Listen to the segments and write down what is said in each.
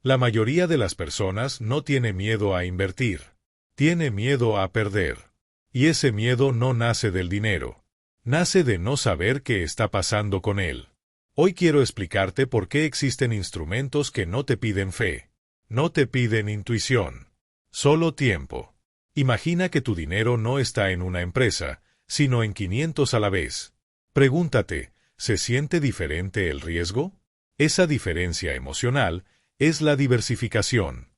La mayoría de las personas no tiene miedo a invertir. Tiene miedo a perder. Y ese miedo no nace del dinero. Nace de no saber qué está pasando con él. Hoy quiero explicarte por qué existen instrumentos que no te piden fe. No te piden intuición. Solo tiempo. Imagina que tu dinero no está en una empresa, sino en 500 a la vez. Pregúntate, ¿se siente diferente el riesgo? Esa diferencia emocional es la diversificación.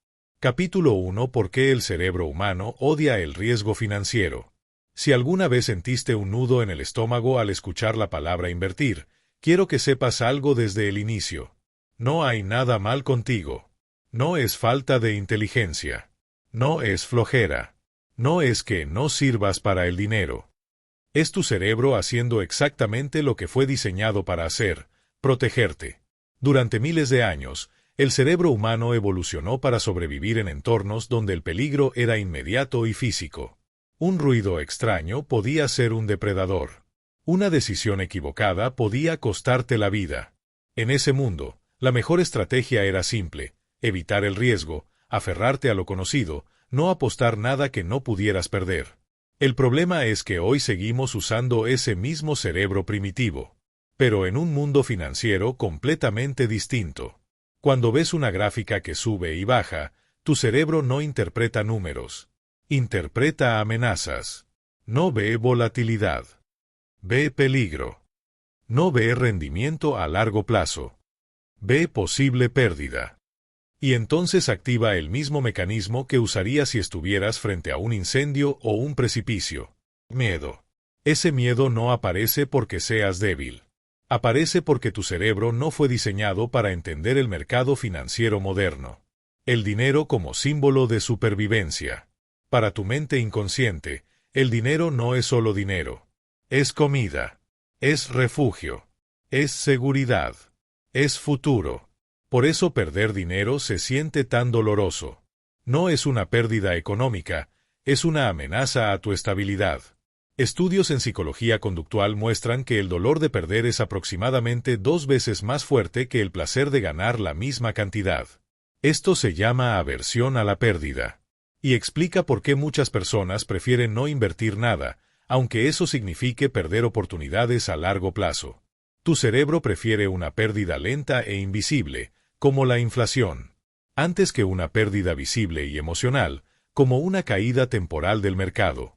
Capítulo 1. ¿Por qué el cerebro humano odia el riesgo financiero? Si alguna vez sentiste un nudo en el estómago al escuchar la palabra invertir, quiero que sepas algo desde el inicio. No hay nada mal contigo. No es falta de inteligencia. No es flojera. No es que no sirvas para el dinero. Es tu cerebro haciendo exactamente lo que fue diseñado para hacer, protegerte. Durante miles de años, el cerebro humano evolucionó para sobrevivir en entornos donde el peligro era inmediato y físico. Un ruido extraño podía ser un depredador. Una decisión equivocada podía costarte la vida. En ese mundo, la mejor estrategia era simple: evitar el riesgo, aferrarte a lo conocido, no apostar nada que no pudieras perder. El problema es que hoy seguimos usando ese mismo cerebro primitivo, pero en un mundo financiero completamente distinto. Cuando ves una gráfica que sube y baja, tu cerebro no interpreta números. Interpreta amenazas. No ve volatilidad. Ve peligro. No ve rendimiento a largo plazo. Ve posible pérdida. Y entonces activa el mismo mecanismo que usarías si estuvieras frente a un incendio o un precipicio. Miedo. Ese miedo no aparece porque seas débil. Aparece porque tu cerebro no fue diseñado para entender el mercado financiero moderno. El dinero como símbolo de supervivencia. Para tu mente inconsciente, el dinero no es solo dinero. Es comida. Es refugio. Es seguridad. Es futuro. Por eso perder dinero se siente tan doloroso. No es una pérdida económica, es una amenaza a tu estabilidad. Estudios en psicología conductual muestran que el dolor de perder es aproximadamente 2 veces más fuerte que el placer de ganar la misma cantidad. Esto se llama aversión a la pérdida. Y explica por qué muchas personas prefieren no invertir nada, aunque eso signifique perder oportunidades a largo plazo. Tu cerebro prefiere una pérdida lenta e invisible, como la inflación, antes que una pérdida visible y emocional, como una caída temporal del mercado.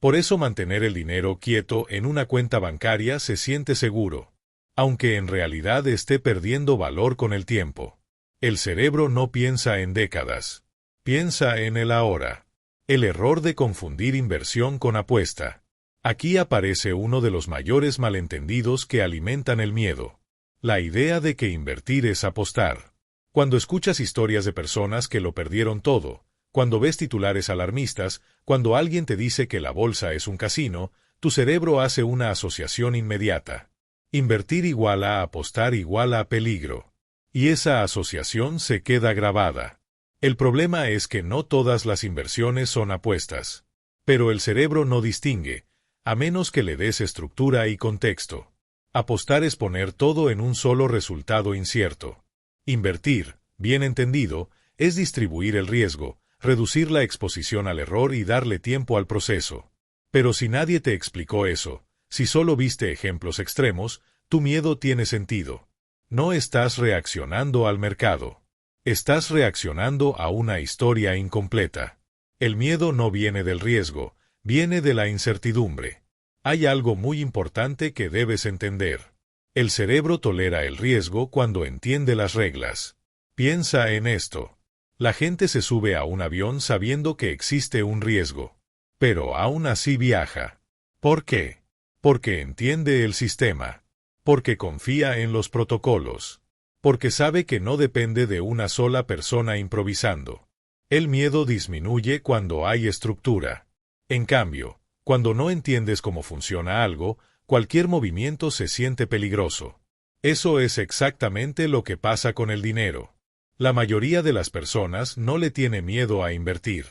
Por eso mantener el dinero quieto en una cuenta bancaria se siente seguro, aunque en realidad esté perdiendo valor con el tiempo. El cerebro no piensa en décadas, piensa en el ahora. El error de confundir inversión con apuesta. Aquí aparece uno de los mayores malentendidos que alimentan el miedo. La idea de que invertir es apostar. Cuando escuchas historias de personas que lo perdieron todo, cuando ves titulares alarmistas, cuando alguien te dice que la bolsa es un casino, tu cerebro hace una asociación inmediata. Invertir igual a apostar igual a peligro. Y esa asociación se queda grabada. El problema es que no todas las inversiones son apuestas. Pero el cerebro no distingue, a menos que le des estructura y contexto. Apostar es poner todo en un solo resultado incierto. Invertir, bien entendido, es distribuir el riesgo, reducir la exposición al error y darle tiempo al proceso. Pero si nadie te explicó eso, si solo viste ejemplos extremos, tu miedo tiene sentido. No estás reaccionando al mercado. Estás reaccionando a una historia incompleta. El miedo no viene del riesgo, viene de la incertidumbre. Hay algo muy importante que debes entender. El cerebro tolera el riesgo cuando entiende las reglas. Piensa en esto. La gente se sube a un avión sabiendo que existe un riesgo, pero aún así viaja. ¿Por qué? Porque entiende el sistema. Porque confía en los protocolos. Porque sabe que no depende de una sola persona improvisando. El miedo disminuye cuando hay estructura. En cambio, cuando no entiendes cómo funciona algo, cualquier movimiento se siente peligroso. Eso es exactamente lo que pasa con el dinero. La mayoría de las personas no le tiene miedo a invertir.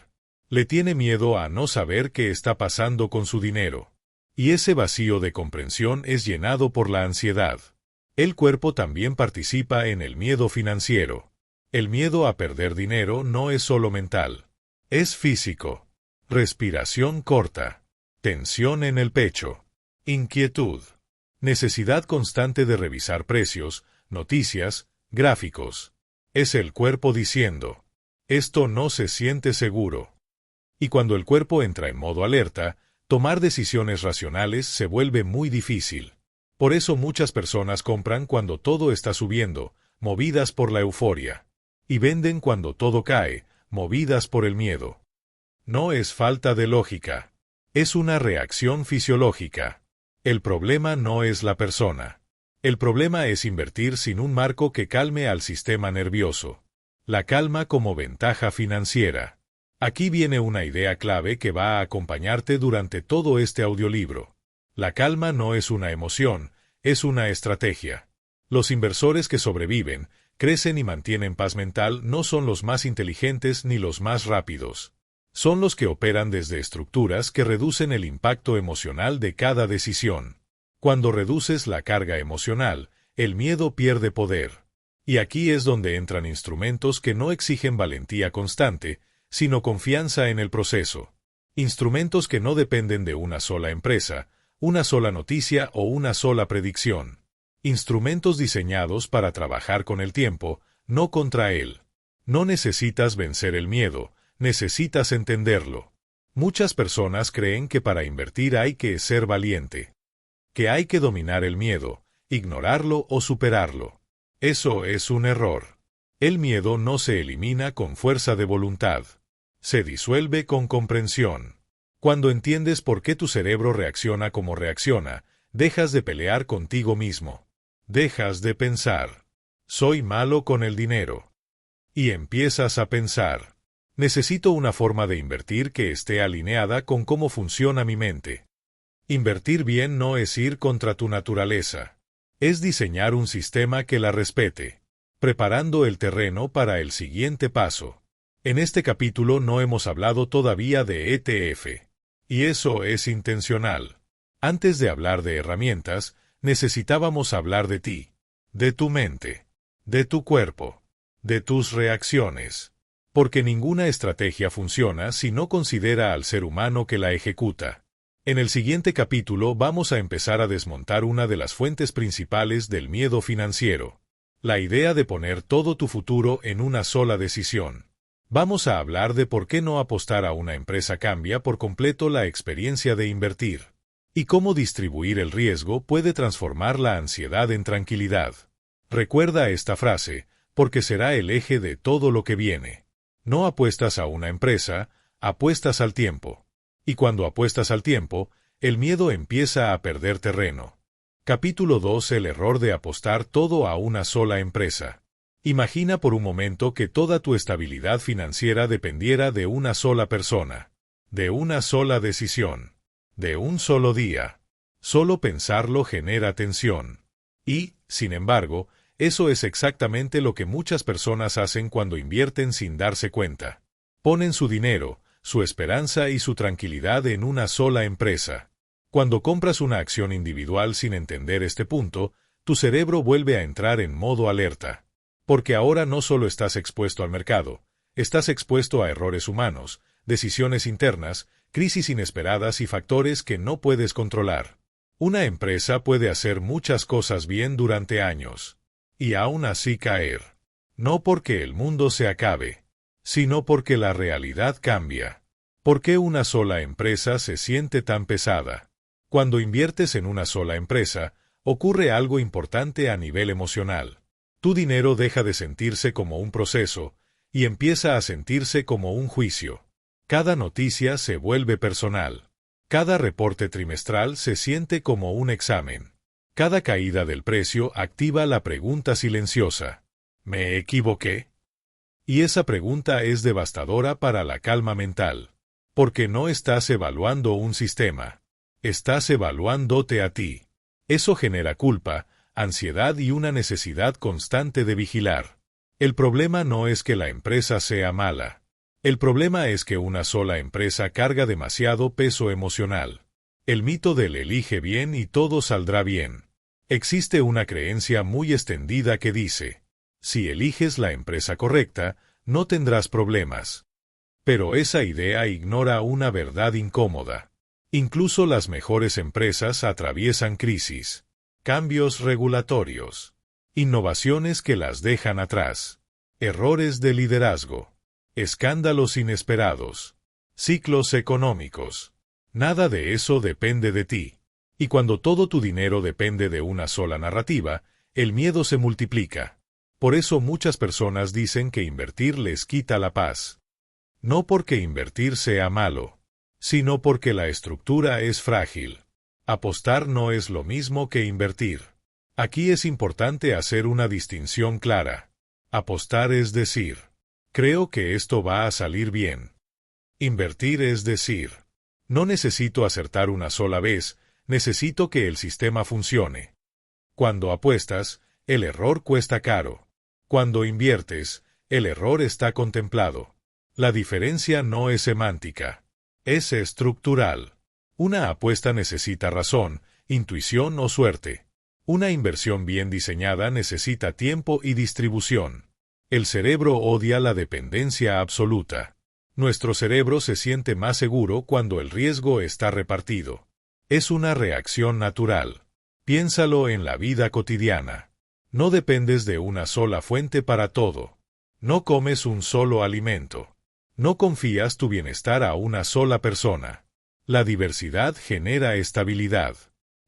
Le tiene miedo a no saber qué está pasando con su dinero. Y ese vacío de comprensión es llenado por la ansiedad. El cuerpo también participa en el miedo financiero. El miedo a perder dinero no es solo mental. Es físico. Respiración corta. Tensión en el pecho. Inquietud. Necesidad constante de revisar precios, noticias, gráficos. Es el cuerpo diciendo, esto no se siente seguro. Y cuando el cuerpo entra en modo alerta, tomar decisiones racionales se vuelve muy difícil. Por eso muchas personas compran cuando todo está subiendo, movidas por la euforia. Y venden cuando todo cae, movidas por el miedo. No es falta de lógica. Es una reacción fisiológica. El problema no es la persona. El problema es invertir sin un marco que calme al sistema nervioso. La calma como ventaja financiera. Aquí viene una idea clave que va a acompañarte durante todo este audiolibro. La calma no es una emoción, es una estrategia. Los inversores que sobreviven, crecen y mantienen paz mental no son los más inteligentes ni los más rápidos. Son los que operan desde estructuras que reducen el impacto emocional de cada decisión. Cuando reduces la carga emocional, el miedo pierde poder. Y aquí es donde entran instrumentos que no exigen valentía constante, sino confianza en el proceso. Instrumentos que no dependen de una sola empresa, una sola noticia o una sola predicción. Instrumentos diseñados para trabajar con el tiempo, no contra él. No necesitas vencer el miedo, necesitas entenderlo. Muchas personas creen que para invertir hay que ser valiente. Que hay que dominar el miedo, ignorarlo o superarlo. Eso es un error. El miedo no se elimina con fuerza de voluntad. Se disuelve con comprensión. Cuando entiendes por qué tu cerebro reacciona como reacciona, dejas de pelear contigo mismo. Dejas de pensar, soy malo con el dinero. Y empiezas a pensar, necesito una forma de invertir que esté alineada con cómo funciona mi mente. Invertir bien no es ir contra tu naturaleza. Es diseñar un sistema que la respete, preparando el terreno para el siguiente paso. En este capítulo no hemos hablado todavía de ETF. Y eso es intencional. Antes de hablar de herramientas, necesitábamos hablar de ti, de tu mente, de tu cuerpo, de tus reacciones. Porque ninguna estrategia funciona si no considera al ser humano que la ejecuta. En el siguiente capítulo vamos a empezar a desmontar una de las fuentes principales del miedo financiero. La idea de poner todo tu futuro en una sola decisión. Vamos a hablar de por qué no apostar a una empresa cambia por completo la experiencia de invertir. Y cómo distribuir el riesgo puede transformar la ansiedad en tranquilidad. Recuerda esta frase, porque será el eje de todo lo que viene. No apuestas a una empresa, apuestas al tiempo. Y cuando apuestas al tiempo, el miedo empieza a perder terreno. Capítulo 2. El error de apostar todo a una sola empresa. Imagina por un momento que toda tu estabilidad financiera dependiera de una sola persona, de una sola decisión, de un solo día. Solo pensarlo genera tensión. Y, sin embargo, eso es exactamente lo que muchas personas hacen cuando invierten sin darse cuenta. Ponen su dinero, su esperanza y su tranquilidad en una sola empresa. Cuando compras una acción individual sin entender este punto, tu cerebro vuelve a entrar en modo alerta. Porque ahora no solo estás expuesto al mercado, estás expuesto a errores humanos, decisiones internas, crisis inesperadas y factores que no puedes controlar. Una empresa puede hacer muchas cosas bien durante años, y aún así caer. No porque el mundo se acabe, sino porque la realidad cambia. ¿Por qué una sola empresa se siente tan pesada? Cuando inviertes en una sola empresa, ocurre algo importante a nivel emocional. Tu dinero deja de sentirse como un proceso, y empieza a sentirse como un juicio. Cada noticia se vuelve personal. Cada reporte trimestral se siente como un examen. Cada caída del precio activa la pregunta silenciosa. ¿Me equivoqué? Y esa pregunta es devastadora para la calma mental. Porque no estás evaluando un sistema. Estás evaluándote a ti. Eso genera culpa, ansiedad y una necesidad constante de vigilar. El problema no es que la empresa sea mala. El problema es que una sola empresa carga demasiado peso emocional. El mito del elige bien y todo saldrá bien. Existe una creencia muy extendida que dice, Si eliges la empresa correcta, no tendrás problemas. Pero esa idea ignora una verdad incómoda. Incluso las mejores empresas atraviesan crisis, cambios regulatorios, innovaciones que las dejan atrás, errores de liderazgo, escándalos inesperados, ciclos económicos. Nada de eso depende de ti. Y cuando todo tu dinero depende de una sola narrativa, el miedo se multiplica. Por eso muchas personas dicen que invertir les quita la paz. No porque invertir sea malo, sino porque la estructura es frágil. Apostar no es lo mismo que invertir. Aquí es importante hacer una distinción clara. Apostar es decir, creo que esto va a salir bien. Invertir es decir, no necesito acertar una sola vez, necesito que el sistema funcione. Cuando apuestas, el error cuesta caro. Cuando inviertes, el error está contemplado. La diferencia no es semántica, es estructural. Una apuesta necesita razón, intuición o suerte. Una inversión bien diseñada necesita tiempo y distribución. El cerebro odia la dependencia absoluta. Nuestro cerebro se siente más seguro cuando el riesgo está repartido. Es una reacción natural. Piénsalo en la vida cotidiana. No dependes de una sola fuente para todo. No comes un solo alimento. No confías tu bienestar a una sola persona. La diversidad genera estabilidad.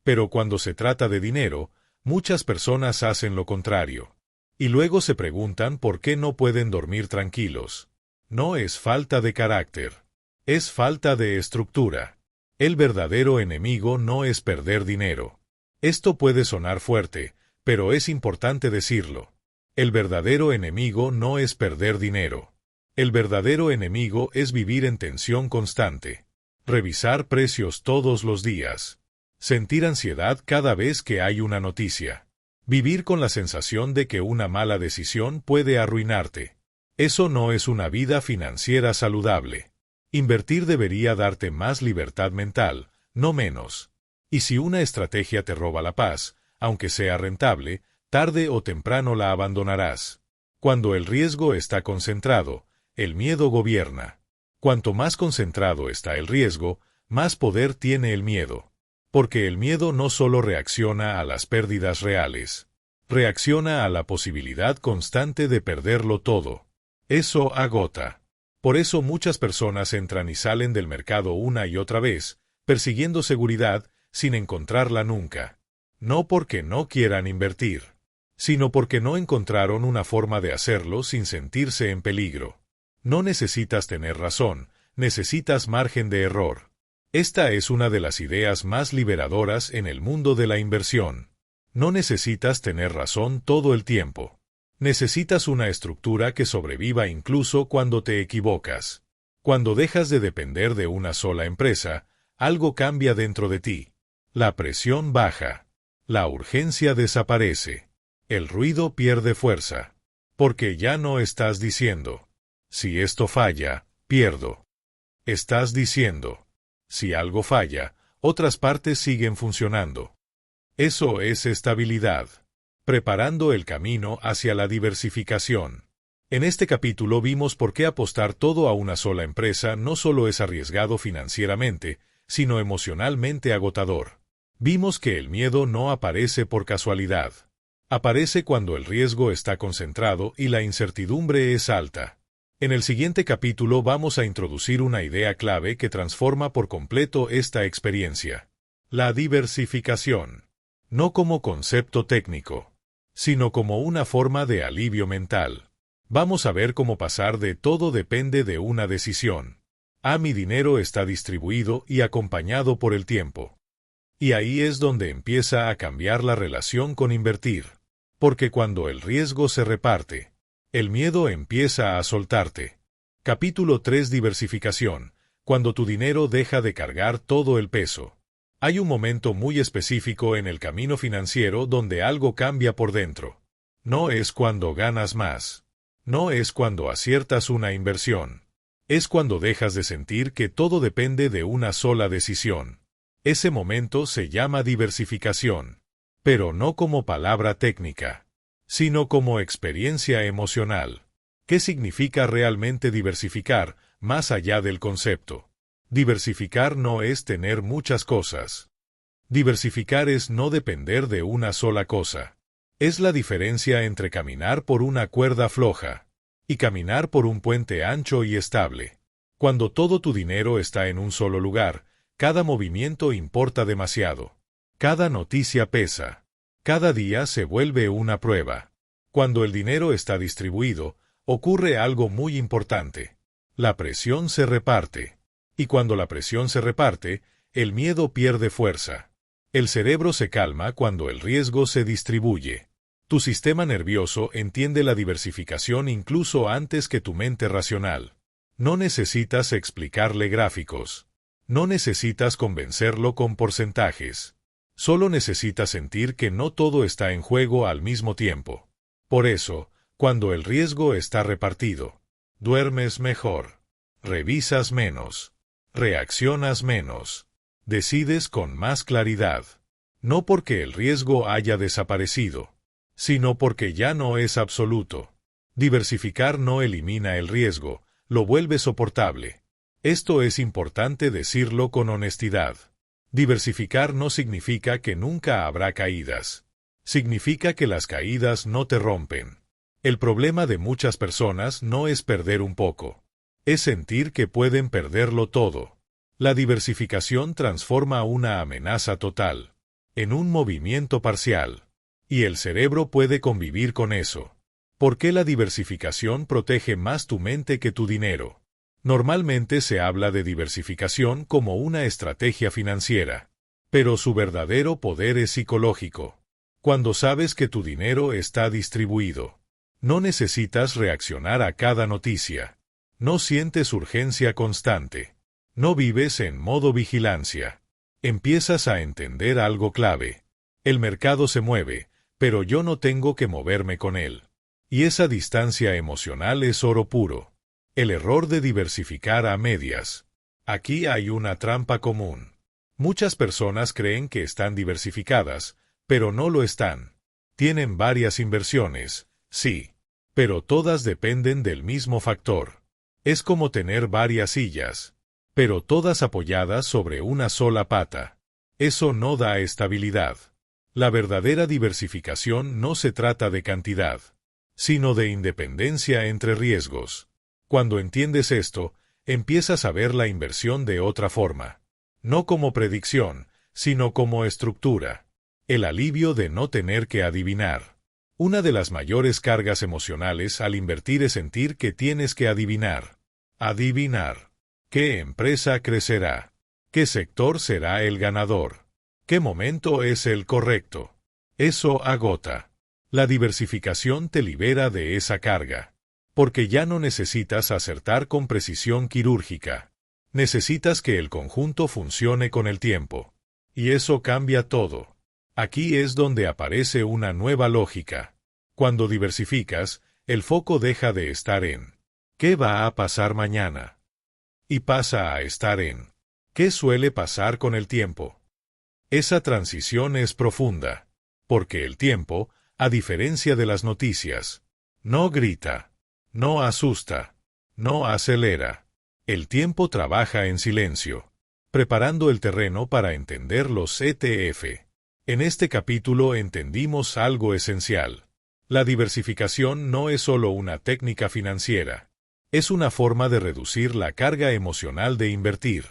Pero cuando se trata de dinero, muchas personas hacen lo contrario. Y luego se preguntan por qué no pueden dormir tranquilos. No es falta de carácter. Es falta de estructura. El verdadero enemigo no es perder dinero. Esto puede sonar fuerte, pero es importante decirlo. El verdadero enemigo no es perder dinero. El verdadero enemigo es vivir en tensión constante. Revisar precios todos los días. Sentir ansiedad cada vez que hay una noticia. Vivir con la sensación de que una mala decisión puede arruinarte. Eso no es una vida financiera saludable. Invertir debería darte más libertad mental, no menos. Y si una estrategia te roba la paz, aunque sea rentable, tarde o temprano la abandonarás. Cuando el riesgo está concentrado, el miedo gobierna. Cuanto más concentrado está el riesgo, más poder tiene el miedo. Porque el miedo no solo reacciona a las pérdidas reales, reacciona a la posibilidad constante de perderlo todo. Eso agota. Por eso muchas personas entran y salen del mercado una y otra vez, persiguiendo seguridad, sin encontrarla nunca. No porque no quieran invertir, sino porque no encontraron una forma de hacerlo sin sentirse en peligro. No necesitas tener razón, necesitas margen de error. Esta es una de las ideas más liberadoras en el mundo de la inversión. No necesitas tener razón todo el tiempo. Necesitas una estructura que sobreviva incluso cuando te equivocas. Cuando dejas de depender de una sola empresa, algo cambia dentro de ti. La presión baja. La urgencia desaparece. El ruido pierde fuerza. Porque ya no estás diciendo, si esto falla, pierdo. Estás diciendo, si algo falla, otras partes siguen funcionando. Eso es estabilidad. Preparando el camino hacia la diversificación. En este capítulo vimos por qué apostar todo a una sola empresa no solo es arriesgado financieramente, sino emocionalmente agotador. Vimos que el miedo no aparece por casualidad. Aparece cuando el riesgo está concentrado y la incertidumbre es alta. En el siguiente capítulo vamos a introducir una idea clave que transforma por completo esta experiencia. La diversificación. No como concepto técnico, sino como una forma de alivio mental. Vamos a ver cómo pasar de todo depende de una decisión. Mi dinero está distribuido y acompañado por el tiempo. Y ahí es donde empieza a cambiar la relación con invertir. Porque cuando el riesgo se reparte, el miedo empieza a soltarte. Capítulo 3: Diversificación. Cuando tu dinero deja de cargar todo el peso. Hay un momento muy específico en el camino financiero donde algo cambia por dentro. No es cuando ganas más. No es cuando aciertas una inversión. Es cuando dejas de sentir que todo depende de una sola decisión. Ese momento se llama diversificación. Pero no como palabra técnica, sino como experiencia emocional. ¿Qué significa realmente diversificar, más allá del concepto? Diversificar no es tener muchas cosas. Diversificar es no depender de una sola cosa. Es la diferencia entre caminar por una cuerda floja y caminar por un puente ancho y estable. Cuando todo tu dinero está en un solo lugar, cada movimiento importa demasiado. Cada noticia pesa. Cada día se vuelve una prueba. Cuando el dinero está distribuido, ocurre algo muy importante. La presión se reparte. Y cuando la presión se reparte, el miedo pierde fuerza. El cerebro se calma cuando el riesgo se distribuye. Tu sistema nervioso entiende la diversificación incluso antes que tu mente racional. No necesitas explicarle gráficos. No necesitas convencerlo con porcentajes. Solo necesitas sentir que no todo está en juego al mismo tiempo. Por eso, cuando el riesgo está repartido, duermes mejor, revisas menos, reaccionas menos, decides con más claridad. No porque el riesgo haya desaparecido, sino porque ya no es absoluto. Diversificar no elimina el riesgo, lo vuelve soportable. Esto es importante decirlo con honestidad. Diversificar no significa que nunca habrá caídas. Significa que las caídas no te rompen. El problema de muchas personas no es perder un poco. Es sentir que pueden perderlo todo. La diversificación transforma una amenaza total en un movimiento parcial. Y el cerebro puede convivir con eso. ¿Por qué la diversificación protege más tu mente que tu dinero? Normalmente se habla de diversificación como una estrategia financiera. Pero su verdadero poder es psicológico. Cuando sabes que tu dinero está distribuido, no necesitas reaccionar a cada noticia. No sientes urgencia constante. No vives en modo vigilancia. Empiezas a entender algo clave. El mercado se mueve, pero yo no tengo que moverme con él. Y esa distancia emocional es oro puro. El error de diversificar a medias. Aquí hay una trampa común. Muchas personas creen que están diversificadas, pero no lo están. Tienen varias inversiones, sí, pero todas dependen del mismo factor. Es como tener varias sillas, pero todas apoyadas sobre una sola pata. Eso no da estabilidad. La verdadera diversificación no se trata de cantidad, sino de independencia entre riesgos. Cuando entiendes esto, empiezas a ver la inversión de otra forma. No como predicción, sino como estructura. El alivio de no tener que adivinar. Una de las mayores cargas emocionales al invertir es sentir que tienes que adivinar. Adivinar. ¿Qué empresa crecerá? ¿Qué sector será el ganador? ¿Qué momento es el correcto? Eso agota. La diversificación te libera de esa carga. Porque ya no necesitas acertar con precisión quirúrgica. Necesitas que el conjunto funcione con el tiempo. Y eso cambia todo. Aquí es donde aparece una nueva lógica. Cuando diversificas, el foco deja de estar en ¿qué va a pasar mañana? Y pasa a estar en ¿qué suele pasar con el tiempo? Esa transición es profunda, porque el tiempo, a diferencia de las noticias, no grita, no asusta, no acelera. El tiempo trabaja en silencio, preparando el terreno para entender los ETF. En este capítulo entendimos algo esencial. La diversificación no es solo una técnica financiera. Es una forma de reducir la carga emocional de invertir.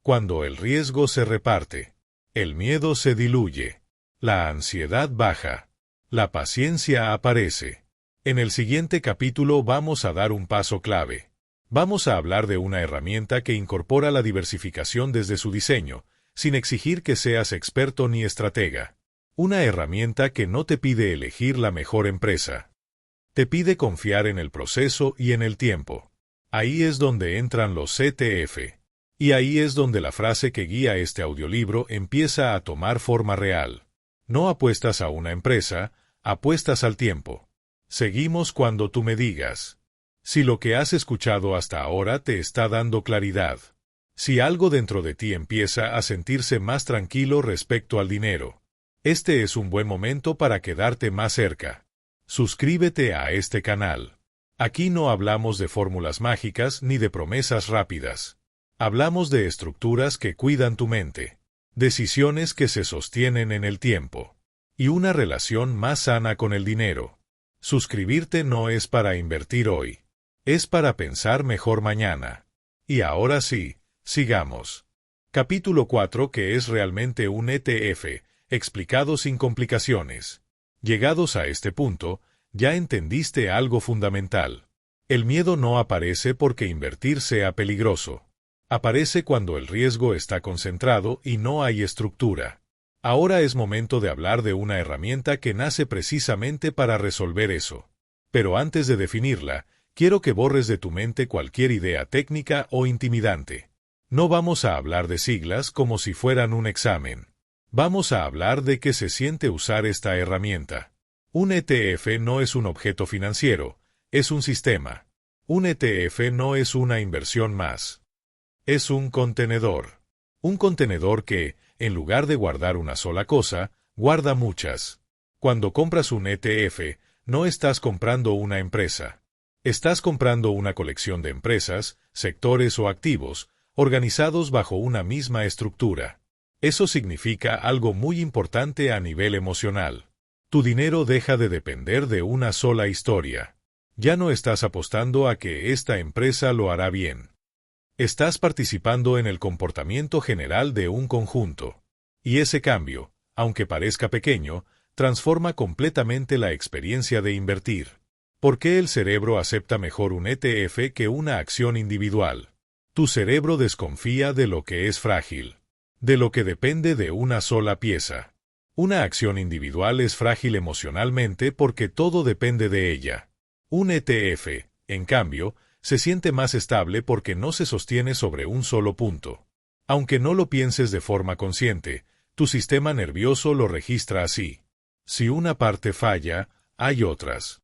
Cuando el riesgo se reparte, el miedo se diluye, la ansiedad baja, la paciencia aparece. En el siguiente capítulo vamos a dar un paso clave. Vamos a hablar de una herramienta que incorpora la diversificación desde su diseño, sin exigir que seas experto ni estratega. Una herramienta que no te pide elegir la mejor empresa. Te pide confiar en el proceso y en el tiempo. Ahí es donde entran los ETF. Y ahí es donde la frase que guía este audiolibro empieza a tomar forma real. No apuestas a una empresa, apuestas al tiempo. Seguimos cuando tú me digas. Si lo que has escuchado hasta ahora te está dando claridad. Si algo dentro de ti empieza a sentirse más tranquilo respecto al dinero. Este es un buen momento para quedarte más cerca. Suscríbete a este canal. Aquí no hablamos de fórmulas mágicas ni de promesas rápidas. Hablamos de estructuras que cuidan tu mente, decisiones que se sostienen en el tiempo, y una relación más sana con el dinero. Suscribirte no es para invertir hoy, es para pensar mejor mañana. Y ahora sí, sigamos. Capítulo 4, que es realmente un ETF, explicado sin complicaciones. Llegados a este punto, ya entendiste algo fundamental. El miedo no aparece porque invertir sea peligroso. Aparece cuando el riesgo está concentrado y no hay estructura. Ahora es momento de hablar de una herramienta que nace precisamente para resolver eso. Pero antes de definirla, quiero que borres de tu mente cualquier idea técnica o intimidante. No vamos a hablar de siglas como si fueran un examen. Vamos a hablar de qué se siente usar esta herramienta. Un ETF no es un objeto financiero, es un sistema. Un ETF no es una inversión más. Es un contenedor. Un contenedor que, en lugar de guardar una sola cosa, guarda muchas. Cuando compras un ETF, no estás comprando una empresa. Estás comprando una colección de empresas, sectores o activos, organizados bajo una misma estructura. Eso significa algo muy importante a nivel emocional. Tu dinero deja de depender de una sola historia. Ya no estás apostando a que esta empresa lo hará bien. Estás participando en el comportamiento general de un conjunto. Y ese cambio, aunque parezca pequeño, transforma completamente la experiencia de invertir. ¿Por qué el cerebro acepta mejor un ETF que una acción individual? Tu cerebro desconfía de lo que es frágil, de lo que depende de una sola pieza. Una acción individual es frágil emocionalmente porque todo depende de ella. Un ETF, en cambio, se siente más estable porque no se sostiene sobre un solo punto. Aunque no lo pienses de forma consciente, tu sistema nervioso lo registra así. Si una parte falla, hay otras.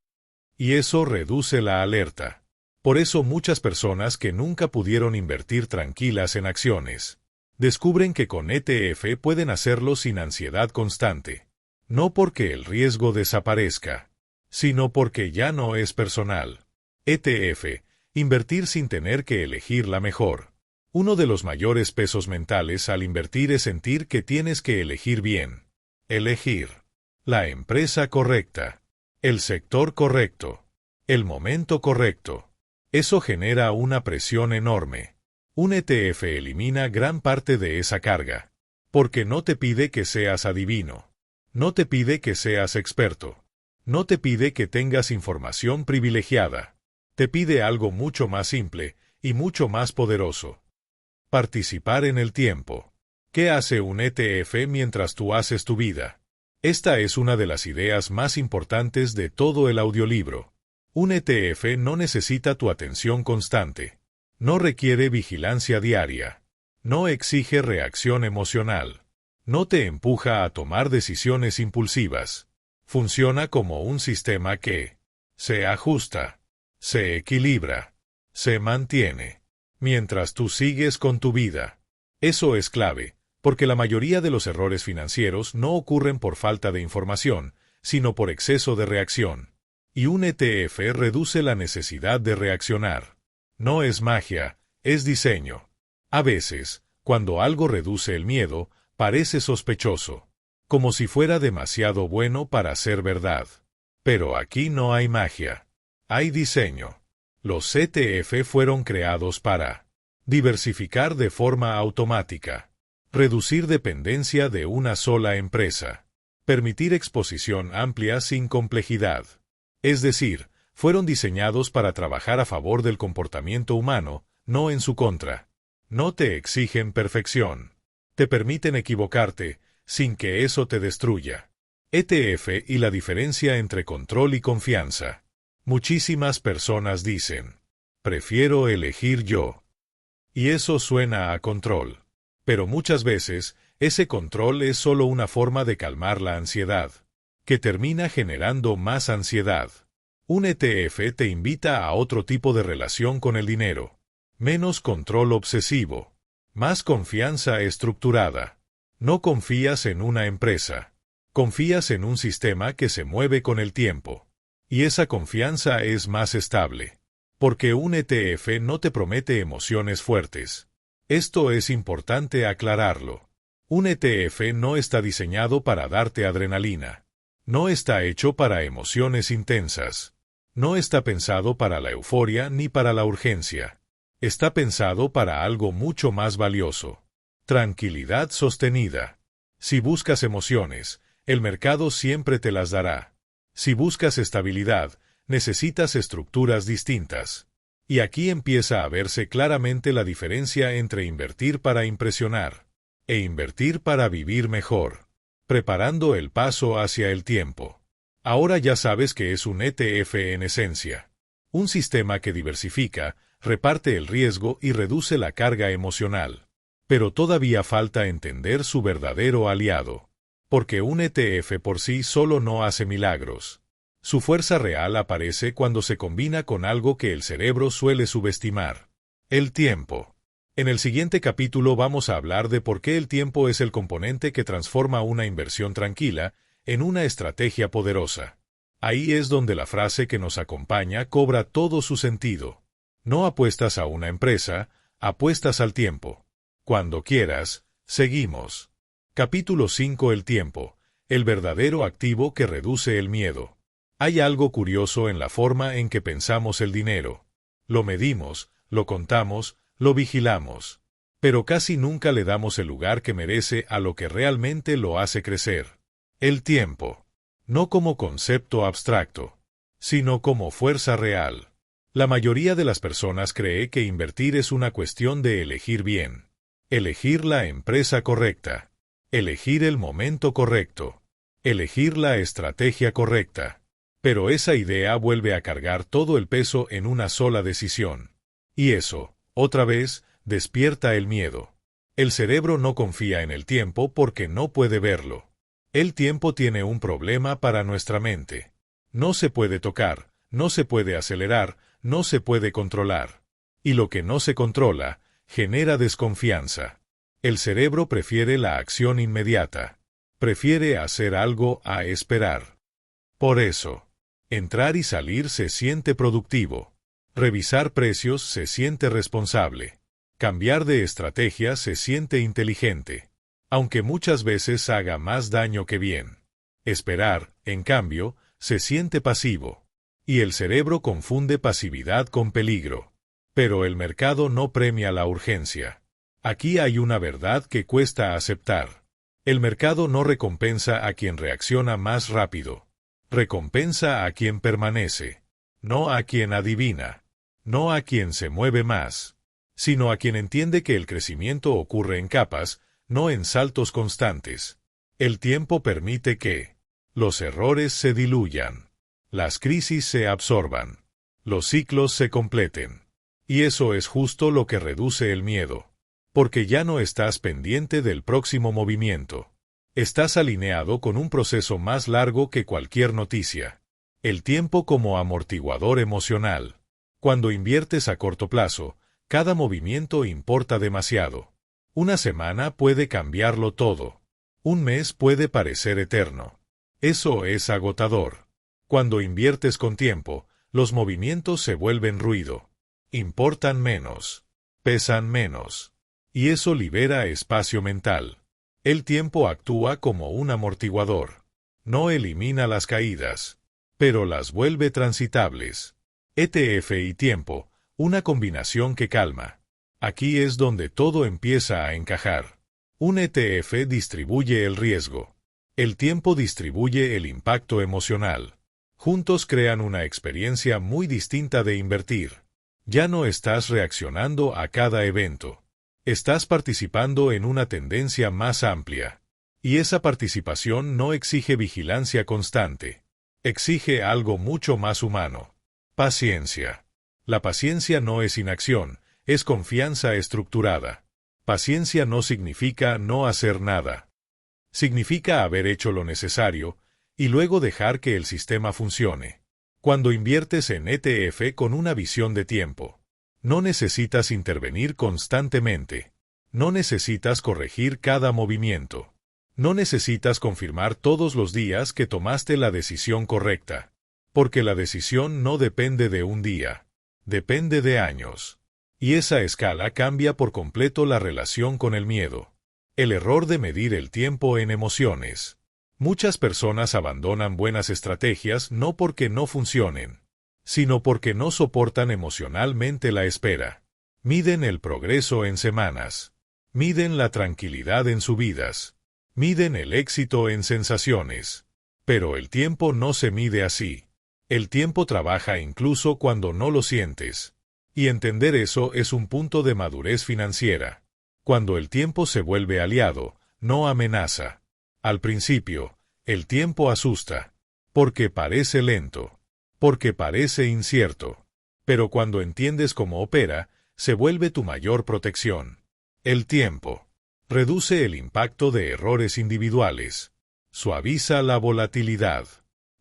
Y eso reduce la alerta. Por eso muchas personas que nunca pudieron invertir tranquilas en acciones, descubren que con ETF pueden hacerlo sin ansiedad constante. No porque el riesgo desaparezca, sino porque ya no es personal. ETF, invertir sin tener que elegir la mejor. Uno de los mayores pesos mentales al invertir es sentir que tienes que elegir bien. Elegir la empresa correcta, el sector correcto, el momento correcto. Eso genera una presión enorme. Un ETF elimina gran parte de esa carga, porque no te pide que seas adivino, no te pide que seas experto, no te pide que tengas información privilegiada, te pide algo mucho más simple y mucho más poderoso. Participar en el tiempo. ¿Qué hace un ETF mientras tú haces tu vida? Esta es una de las ideas más importantes de todo el audiolibro. Un ETF no necesita tu atención constante. No requiere vigilancia diaria. No exige reacción emocional. No te empuja a tomar decisiones impulsivas. Funciona como un sistema que se ajusta, se equilibra, se mantiene, mientras tú sigues con tu vida. Eso es clave, porque la mayoría de los errores financieros no ocurren por falta de información, sino por exceso de reacción. Y un ETF reduce la necesidad de reaccionar. No es magia, es diseño. A veces, cuando algo reduce el miedo, parece sospechoso, como si fuera demasiado bueno para ser verdad. Pero aquí no hay magia. Hay diseño. Los ETF fueron creados para diversificar de forma automática, reducir dependencia de una sola empresa, permitir exposición amplia sin complejidad. Es decir, fueron diseñados para trabajar a favor del comportamiento humano, no en su contra. No te exigen perfección. Te permiten equivocarte, sin que eso te destruya. ETF y la diferencia entre control y confianza. Muchísimas personas dicen, prefiero elegir yo. Y eso suena a control. Pero muchas veces, ese control es solo una forma de calmar la ansiedad, que termina generando más ansiedad. Un ETF te invita a otro tipo de relación con el dinero. Menos control obsesivo. Más confianza estructurada. No confías en una empresa. Confías en un sistema que se mueve con el tiempo. Y esa confianza es más estable. Porque un ETF no te promete emociones fuertes. Esto es importante aclararlo. Un ETF no está diseñado para darte adrenalina. No está hecho para emociones intensas. No está pensado para la euforia ni para la urgencia. Está pensado para algo mucho más valioso. Tranquilidad sostenida. Si buscas emociones, el mercado siempre te las dará. Si buscas estabilidad, necesitas estructuras distintas. Y aquí empieza a verse claramente la diferencia entre invertir para impresionar e invertir para vivir mejor, preparando el paso hacia el tiempo. Ahora ya sabes que es un ETF en esencia. Un sistema que diversifica, reparte el riesgo y reduce la carga emocional. Pero todavía falta entender su verdadero aliado. Porque un ETF por sí solo no hace milagros. Su fuerza real aparece cuando se combina con algo que el cerebro suele subestimar: el tiempo. En el siguiente capítulo vamos a hablar de por qué el tiempo es el componente que transforma una inversión tranquila en una estrategia poderosa. Ahí es donde la frase que nos acompaña cobra todo su sentido. No apuestas a una empresa, apuestas al tiempo. Cuando quieras, seguimos. Capítulo 5: El tiempo, el verdadero activo que reduce el miedo. Hay algo curioso en la forma en que pensamos el dinero. Lo medimos, lo contamos, lo vigilamos. Pero casi nunca le damos el lugar que merece a lo que realmente lo hace crecer: el tiempo. No como concepto abstracto, sino como fuerza real. La mayoría de las personas cree que invertir es una cuestión de elegir bien. Elegir la empresa correcta. Elegir el momento correcto. Elegir la estrategia correcta. Pero esa idea vuelve a cargar todo el peso en una sola decisión. Y eso, otra vez, despierta el miedo. El cerebro no confía en el tiempo porque no puede verlo. El tiempo tiene un problema para nuestra mente. No se puede tocar, no se puede acelerar, no se puede controlar. Y lo que no se controla, genera desconfianza. El cerebro prefiere la acción inmediata. Prefiere hacer algo a esperar. Por eso, entrar y salir se siente productivo. Revisar precios se siente responsable. Cambiar de estrategia se siente inteligente. Aunque muchas veces haga más daño que bien. Esperar, en cambio, se siente pasivo. Y el cerebro confunde pasividad con peligro. Pero el mercado no premia la urgencia. Aquí hay una verdad que cuesta aceptar. El mercado no recompensa a quien reacciona más rápido. Recompensa a quien permanece. No a quien adivina. No a quien se mueve más. Sino a quien entiende que el crecimiento ocurre en capas, no en saltos constantes. El tiempo permite que los errores se diluyan. Las crisis se absorban. Los ciclos se completen. Y eso es justo lo que reduce el miedo. Porque ya no estás pendiente del próximo movimiento. Estás alineado con un proceso más largo que cualquier noticia. El tiempo como amortiguador emocional. Cuando inviertes a corto plazo, cada movimiento importa demasiado. Una semana puede cambiarlo todo. Un mes puede parecer eterno. Eso es agotador. Cuando inviertes con tiempo, los movimientos se vuelven ruido. Importan menos. Pesan menos. Y eso libera espacio mental. El tiempo actúa como un amortiguador. No elimina las caídas, pero las vuelve transitables. ETF y tiempo, una combinación que calma. Aquí es donde todo empieza a encajar. Un ETF distribuye el riesgo. El tiempo distribuye el impacto emocional. Juntos crean una experiencia muy distinta de invertir. Ya no estás reaccionando a cada evento. Estás participando en una tendencia más amplia. Y esa participación no exige vigilancia constante. Exige algo mucho más humano. Paciencia. La paciencia no es inacción, es confianza estructurada. Paciencia no significa no hacer nada. Significa haber hecho lo necesario, y luego dejar que el sistema funcione. Cuando inviertes en ETF con una visión de tiempo, no necesitas intervenir constantemente. No necesitas corregir cada movimiento. No necesitas confirmar todos los días que tomaste la decisión correcta. Porque la decisión no depende de un día, depende de años. Y esa escala cambia por completo la relación con el miedo. El error de medir el tiempo en emociones. Muchas personas abandonan buenas estrategias no porque no funcionen, sino porque no soportan emocionalmente la espera. Miden el progreso en semanas. Miden la tranquilidad en subidas. Miden el éxito en sensaciones. Pero el tiempo no se mide así. El tiempo trabaja incluso cuando no lo sientes. Y entender eso es un punto de madurez financiera. Cuando el tiempo se vuelve aliado, no amenaza. Al principio, el tiempo asusta. Porque parece lento. Porque parece incierto. Pero cuando entiendes cómo opera, se vuelve tu mayor protección. El tiempo reduce el impacto de errores individuales. Suaviza la volatilidad.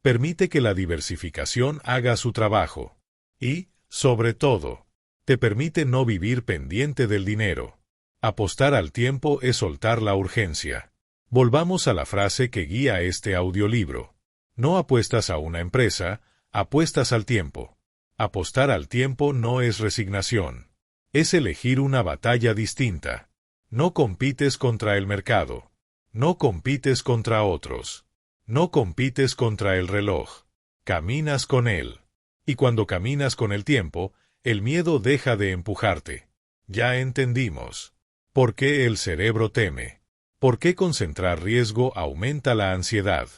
Permite que la diversificación haga su trabajo. Y, sobre todo, te permite no vivir pendiente del dinero. Apostar al tiempo es soltar la urgencia. Volvamos a la frase que guía este audiolibro. No apuestas a una empresa, apuestas al tiempo. Apostar al tiempo no es resignación. Es elegir una batalla distinta. No compites contra el mercado. No compites contra otros. No compites contra el reloj. Caminas con él. Y cuando caminas con el tiempo, el miedo deja de empujarte. Ya entendimos. ¿Por qué el cerebro teme? ¿Por qué concentrar riesgo aumenta la ansiedad?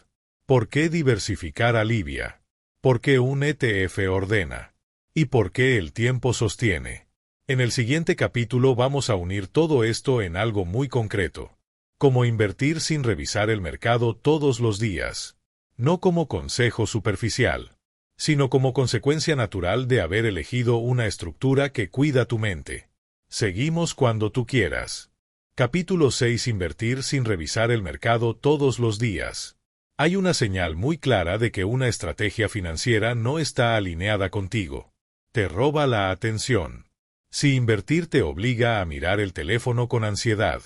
¿Por qué diversificar alivia? ¿Por qué un ETF ordena? ¿Y por qué el tiempo sostiene? En el siguiente capítulo vamos a unir todo esto en algo muy concreto. Cómo invertir sin revisar el mercado todos los días. No como consejo superficial, sino como consecuencia natural de haber elegido una estructura que cuida tu mente. Seguimos cuando tú quieras. Capítulo 6. Invertir sin revisar el mercado todos los días. Hay una señal muy clara de que una estrategia financiera no está alineada contigo. Te roba la atención. Si invertir te obliga a mirar el teléfono con ansiedad.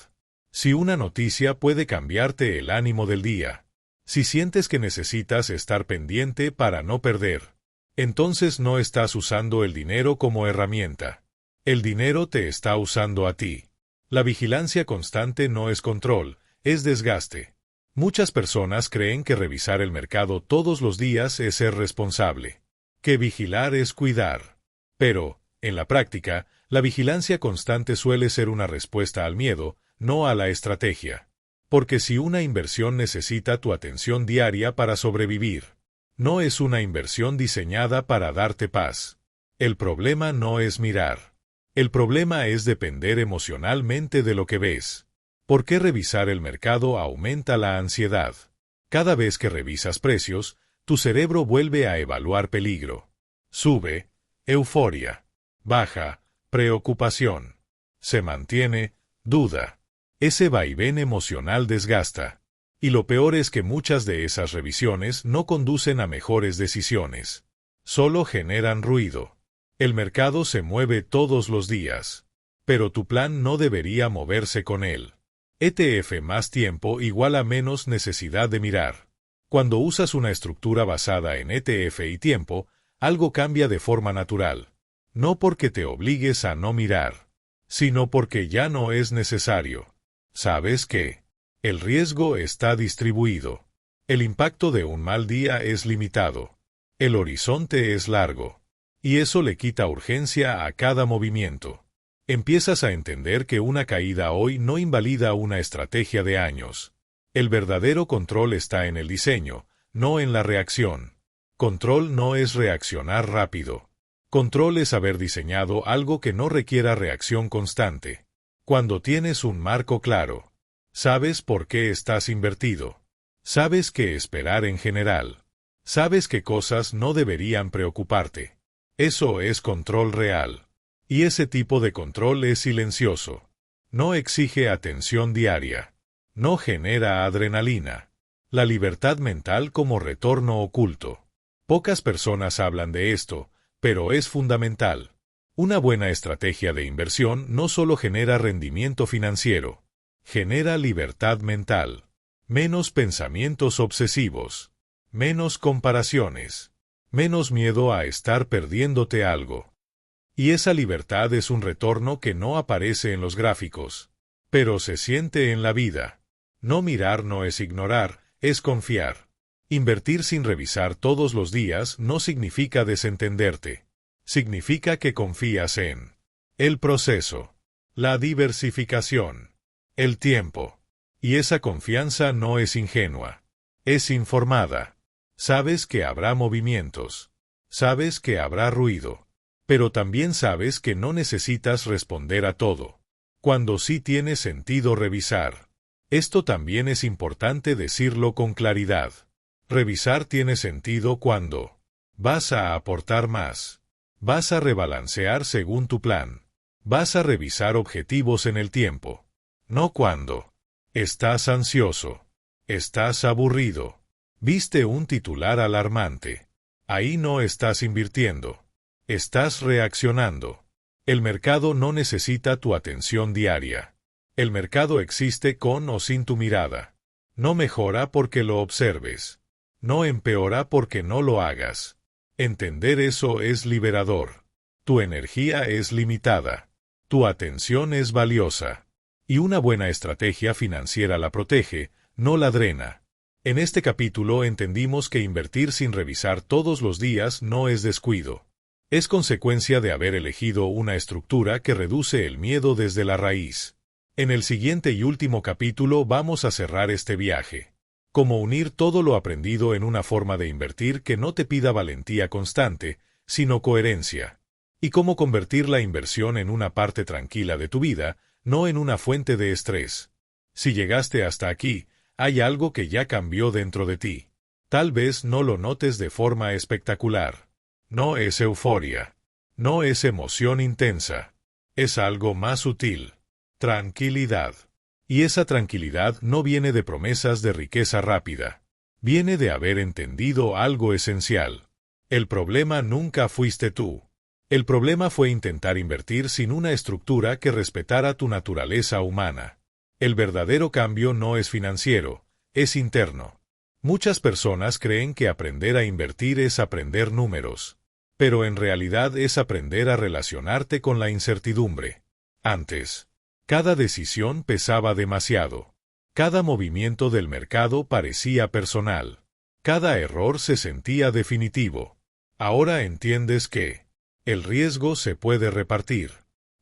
Si una noticia puede cambiarte el ánimo del día. Si sientes que necesitas estar pendiente para no perder. Entonces no estás usando el dinero como herramienta. El dinero te está usando a ti. La vigilancia constante no es control, es desgaste. Muchas personas creen que revisar el mercado todos los días es ser responsable. Que vigilar es cuidar. Pero, en la práctica, la vigilancia constante suele ser una respuesta al miedo, no a la estrategia. Porque si una inversión necesita tu atención diaria para sobrevivir, no es una inversión diseñada para darte paz. El problema no es mirar. El problema es depender emocionalmente de lo que ves. ¿Por qué revisar el mercado aumenta la ansiedad? Cada vez que revisas precios, tu cerebro vuelve a evaluar peligro. Sube, euforia. Baja, preocupación. Se mantiene, duda. Ese vaivén emocional desgasta. Y lo peor es que muchas de esas revisiones no conducen a mejores decisiones. Solo generan ruido. El mercado se mueve todos los días. Pero tu plan no debería moverse con él. ETF más tiempo igual a menos necesidad de mirar. Cuando usas una estructura basada en ETF y tiempo, algo cambia de forma natural. No porque te obligues a no mirar, sino porque ya no es necesario. ¿Sabes qué? El riesgo está distribuido. El impacto de un mal día es limitado. El horizonte es largo. Y eso le quita urgencia a cada movimiento. Empiezas a entender que una caída hoy no invalida una estrategia de años. El verdadero control está en el diseño, no en la reacción. Control no es reaccionar rápido. Control es haber diseñado algo que no requiera reacción constante. Cuando tienes un marco claro, sabes por qué estás invertido. Sabes qué esperar en general. Sabes qué cosas no deberían preocuparte. Eso es control real. Y ese tipo de control es silencioso. No exige atención diaria. No genera adrenalina. La libertad mental como retorno oculto. Pocas personas hablan de esto, pero es fundamental. Una buena estrategia de inversión no solo genera rendimiento financiero, genera libertad mental, menos pensamientos obsesivos, menos comparaciones, menos miedo a estar perdiéndote algo. Y esa libertad es un retorno que no aparece en los gráficos, pero se siente en la vida. No mirar no es ignorar, es confiar. Invertir sin revisar todos los días no significa desentenderte. Significa que confías en el proceso, la diversificación, el tiempo. Y esa confianza no es ingenua, es informada. Sabes que habrá movimientos, sabes que habrá ruido, pero también sabes que no necesitas responder a todo. Cuando sí tiene sentido revisar. Esto también es importante decirlo con claridad. Revisar tiene sentido cuando vas a aportar más, vas a rebalancear según tu plan, vas a revisar objetivos en el tiempo, no cuando estás ansioso, estás aburrido, viste un titular alarmante. Ahí no estás invirtiendo, estás reaccionando. El mercado no necesita tu atención diaria. El mercado existe con o sin tu mirada. No mejora porque lo observes. No empeora porque no lo hagas. Entender eso es liberador. Tu energía es limitada. Tu atención es valiosa. Y una buena estrategia financiera la protege, no la drena. En este capítulo entendimos que invertir sin revisar todos los días no es descuido. Es consecuencia de haber elegido una estructura que reduce el miedo desde la raíz. En el siguiente y último capítulo vamos a cerrar este viaje. Cómo unir todo lo aprendido en una forma de invertir que no te pida valentía constante, sino coherencia. Y cómo convertir la inversión en una parte tranquila de tu vida, no en una fuente de estrés. Si llegaste hasta aquí, hay algo que ya cambió dentro de ti. Tal vez no lo notes de forma espectacular. No es euforia. No es emoción intensa. Es algo más sutil. Tranquilidad. Y esa tranquilidad no viene de promesas de riqueza rápida. Viene de haber entendido algo esencial. El problema nunca fuiste tú. El problema fue intentar invertir sin una estructura que respetara tu naturaleza humana. El verdadero cambio no es financiero, es interno. Muchas personas creen que aprender a invertir es aprender números. Pero en realidad es aprender a relacionarte con la incertidumbre. Antes, cada decisión pesaba demasiado. Cada movimiento del mercado parecía personal. Cada error se sentía definitivo. Ahora entiendes que el riesgo se puede repartir.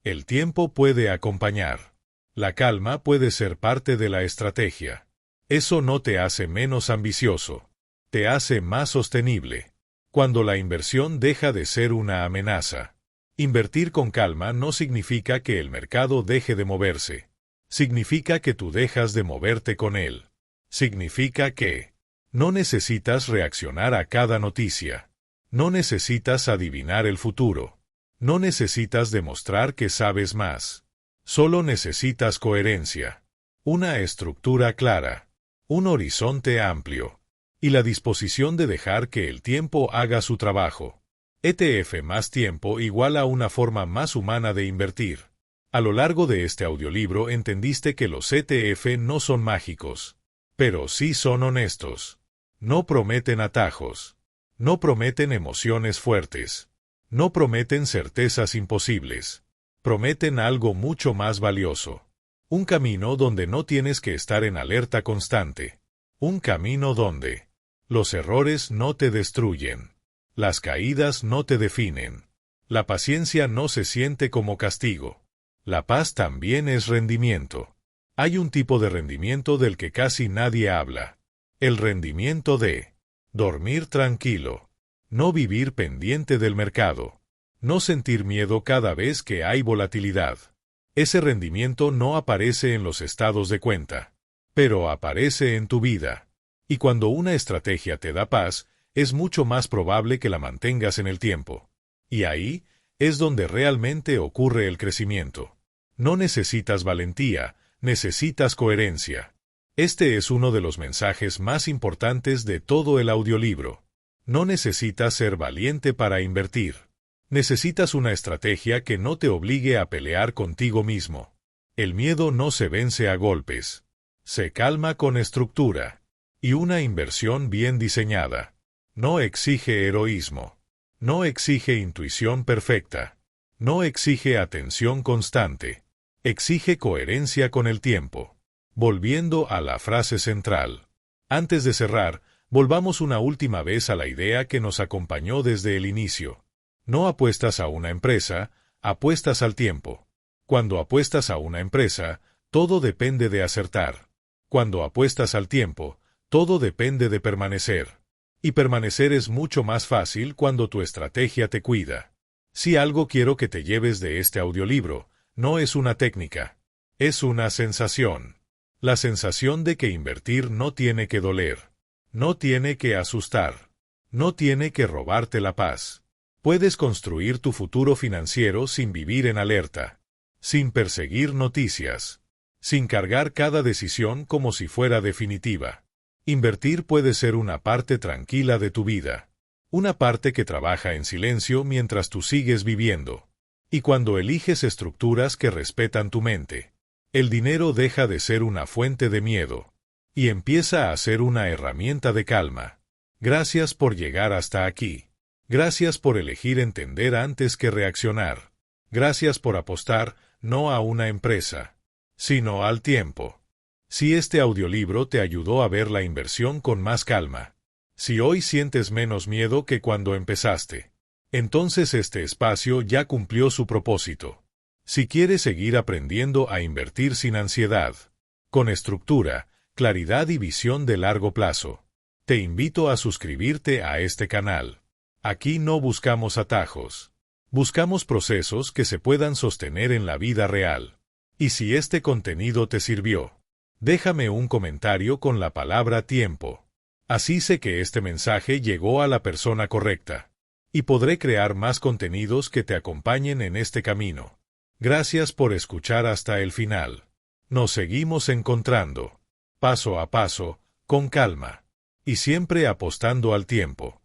El tiempo puede acompañar. La calma puede ser parte de la estrategia. Eso no te hace menos ambicioso. Te hace más sostenible. Cuando la inversión deja de ser una amenaza. Invertir con calma no significa que el mercado deje de moverse. Significa que tú dejas de moverte con él. Significa que no necesitas reaccionar a cada noticia. No necesitas adivinar el futuro. No necesitas demostrar que sabes más. Solo necesitas coherencia. Una estructura clara. Un horizonte amplio. Y la disposición de dejar que el tiempo haga su trabajo. ETF más tiempo igual a una forma más humana de invertir. A lo largo de este audiolibro entendiste que los ETF no son mágicos, pero sí son honestos. No prometen atajos. No prometen emociones fuertes. No prometen certezas imposibles. Prometen algo mucho más valioso. Un camino donde no tienes que estar en alerta constante. Un camino donde los errores no te destruyen. Las caídas no te definen. La paciencia no se siente como castigo. La paz también es rendimiento. Hay un tipo de rendimiento del que casi nadie habla. El rendimiento de dormir tranquilo. No vivir pendiente del mercado. No sentir miedo cada vez que hay volatilidad. Ese rendimiento no aparece en los estados de cuenta, pero aparece en tu vida. Y cuando una estrategia te da paz, es mucho más probable que la mantengas en el tiempo. Y ahí es donde realmente ocurre el crecimiento. No necesitas valentía, necesitas coherencia. Este es uno de los mensajes más importantes de todo el audiolibro. No necesitas ser valiente para invertir. Necesitas una estrategia que no te obligue a pelear contigo mismo. El miedo no se vence a golpes. Se calma con estructura. Y una inversión bien diseñada No exige heroísmo. No exige intuición perfecta. No exige atención constante. Exige coherencia con el tiempo. Volviendo a la frase central. Antes de cerrar, volvamos una última vez a la idea que nos acompañó desde el inicio. No apuestas a una empresa, apuestas al tiempo. Cuando apuestas a una empresa, todo depende de acertar. Cuando apuestas al tiempo, todo depende de permanecer. Y permanecer es mucho más fácil cuando tu estrategia te cuida. Si algo quiero que te lleves de este audiolibro, no es una técnica, es una sensación. La sensación de que invertir no tiene que doler, no tiene que asustar, no tiene que robarte la paz. Puedes construir tu futuro financiero sin vivir en alerta, sin perseguir noticias, sin cargar cada decisión como si fuera definitiva. Invertir puede ser una parte tranquila de tu vida, una parte que trabaja en silencio mientras tú sigues viviendo. Y cuando eliges estructuras que respetan tu mente, el dinero deja de ser una fuente de miedo y empieza a ser una herramienta de calma. Gracias por llegar hasta aquí. Gracias por elegir entender antes que reaccionar. Gracias por apostar no a una empresa, sino al tiempo. Si este audiolibro te ayudó a ver la inversión con más calma, si hoy sientes menos miedo que cuando empezaste, entonces este espacio ya cumplió su propósito. Si quieres seguir aprendiendo a invertir sin ansiedad, con estructura, claridad y visión de largo plazo, te invito a suscribirte a este canal. Aquí no buscamos atajos. Buscamos procesos que se puedan sostener en la vida real. Y si este contenido te sirvió, déjame un comentario con la palabra tiempo. Así sé que este mensaje llegó a la persona correcta. Y podré crear más contenidos que te acompañen en este camino. Gracias por escuchar hasta el final. Nos seguimos encontrando, paso a paso, con calma, y siempre apostando al tiempo.